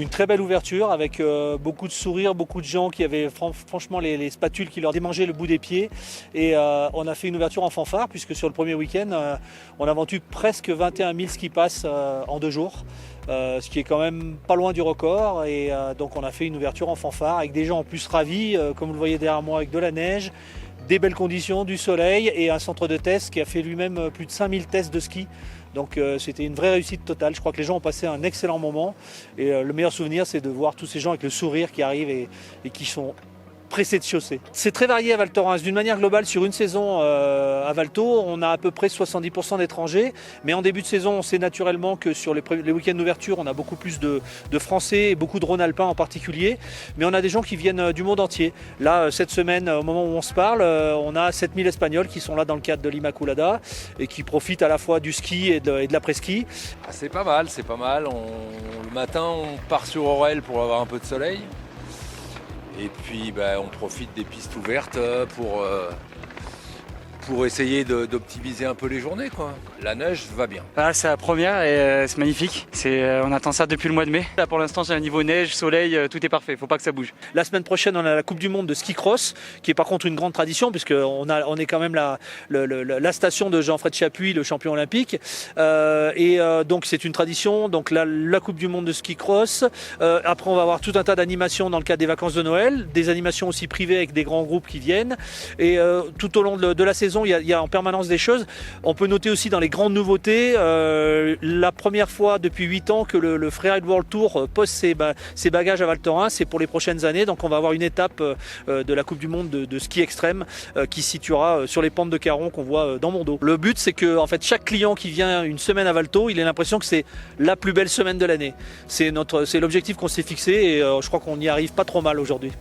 une très belle ouverture avec beaucoup de sourires, beaucoup de gens qui avaient franchement les spatules qui leur démangeaient le bout des pieds. Et on a fait une ouverture en fanfare puisque sur le premier week-end, on a vendu presque 21 000 ski pass en 2 jours. Ce qui est quand même pas loin du record. Et donc on a fait une ouverture en fanfare avec des gens en plus ravis, comme vous le voyez derrière moi, avec de la neige, des belles conditions, du soleil et un centre de test qui a fait lui-même plus de 5000 tests de ski. Donc c'était une vraie réussite totale. Je crois que les gens ont passé un excellent moment. Et le meilleur souvenir, c'est de voir tous ces gens avec le sourire qui arrivent et qui sont pressés de chausser. C'est très varié à Val Thorens. D'une manière globale, sur une saison à Val Thor, on a à peu près 70% d'étrangers. Mais en début de saison, on sait naturellement que sur les week-ends d'ouverture, on a beaucoup plus de Français et beaucoup de Rhône-Alpins en particulier. Mais on a des gens qui viennent du monde entier. Là, cette semaine, au moment où on se parle, on a 7000 Espagnols qui sont là dans le cadre de l'Immaculada et qui profitent à la fois du ski et de l'après-ski. Ah, c'est pas mal, c'est pas mal. Le matin, on part sur Aurel pour avoir un peu de soleil. Et puis on profite des pistes ouvertes pour essayer d'optimiser un peu les journées, quoi. La neige va bien. Ah, c'est la première et c'est magnifique. On attend ça depuis le mois de mai. Là pour l'instant c'est un niveau neige, soleil, tout est parfait, faut pas que ça bouge. La semaine prochaine on a la Coupe du Monde de ski cross, qui est par contre une grande tradition puisqu'on est quand même la station de Jean-Fred Chapuis, le champion olympique. Donc c'est une tradition, donc la Coupe du Monde de ski cross. Après on va avoir tout un tas d'animations dans le cadre des vacances de Noël, des animations aussi privées avec des grands groupes qui viennent. Et tout au long de la saison, il y a en permanence des choses. On peut noter aussi dans les grandes nouveautés, la première fois depuis 8 ans que le Freeride World Tour pose ses bagages à Val Thorens. C'est pour les prochaines années. Donc on va avoir une étape de la Coupe du Monde de ski extrême qui se situera sur les pentes de Caron qu'on voit dans mon dos. Le but, c'est que en fait, chaque client qui vient une semaine à Val Thor, il a l'impression que c'est la plus belle semaine de l'année. C'est l'objectif qu'on s'est fixé et je crois qu'on y arrive pas trop mal aujourd'hui.